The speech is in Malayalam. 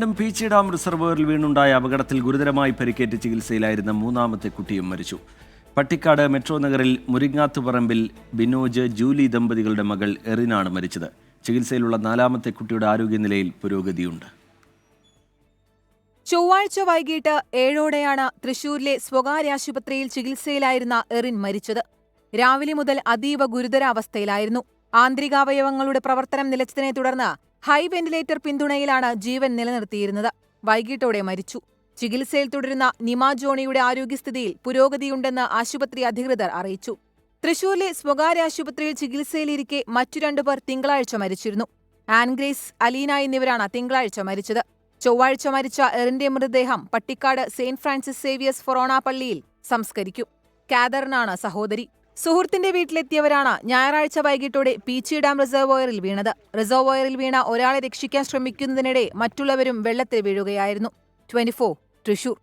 പീച്ചി ഡാം റിസർവോയറിൽ വീണുണ്ടായ അപകടത്തിൽ ഗുരുതരമായി പരിക്കേറ്റ് ചികിത്സയിലായിരുന്ന മൂന്നാമത്തെ കുട്ടിയും മരിച്ചു. പട്ടിക്കാട് മെട്രോ നഗറിൽ മുരിങ്ങാത്തുപറമ്പിൽ ബിനോജ് ജൂലി ദമ്പതികളുടെ മകൾ എറിനാണ് മരിച്ചത്. ചികിത്സയിലുള്ള നാലാമത്തെ കുട്ടിയുടെ ആരോഗ്യനിലയിൽ പുരോഗതിയുണ്ട്. ചൊവ്വാഴ്ച വൈകിട്ട് 7ഓടെയാണ് തൃശൂരിലെ സ്വകാര്യ ആശുപത്രിയിൽ ചികിത്സയിലായിരുന്ന എറിൻ മരിച്ചത്. രാവിലെ മുതൽ അതീവ ഗുരുതരാവസ്ഥയിലായിരുന്നു. ആന്തരികാവയവങ്ങളുടെ പ്രവർത്തനം നിലച്ചതിനെ തുടർന്ന് ഹൈ വെന്റിലേറ്റർ പിന്തുണയിലാണ് ജീവൻ നിലനിർത്തിയിരുന്നത്. വൈകിട്ടോടെ മരിച്ചു. ചികിത്സയിൽ തുടരുന്ന നിമ ജോണിയുടെ ആരോഗ്യസ്ഥിതിയിൽ പുരോഗതിയുണ്ടെന്ന് ആശുപത്രി അധികൃതർ അറിയിച്ചു. തൃശൂരിലെ സ്വകാര്യ ആശുപത്രിയിൽ ചികിത്സയിലിരിക്കെ മറ്റു രണ്ടുപേർ തിങ്കളാഴ്ച മരിച്ചിരുന്നു. ആൻഗ്രേസ്, അലീന എന്നിവരാണ് തിങ്കളാഴ്ച മരിച്ചത്. ചൊവ്വാഴ്ച മരിച്ച എറിന്റെ മൃതദേഹം പട്ടിക്കാട് സെയിന്റ് ഫ്രാൻസിസ് സേവിയേഴ്സ് ഫൊറോണ പള്ളിയിൽ സംസ്കരിക്കും. കാതറിനാണ് സഹോദരി. സുഹൃത്തിന്റെ വീട്ടിലെത്തിയവരാണ് ഞായറാഴ്ച വൈകിട്ടോടെ പീച്ചി ഡാം റിസർവോയറിൽ വീണത്. റിസർവോയറിൽ വീണ ഒരാളെ രക്ഷിക്കാൻ ശ്രമിക്കുന്നതിനിടെ മറ്റുള്ളവരും വെള്ളത്തിൽ വീഴുകയായിരുന്നു. 24 തൃശൂർ.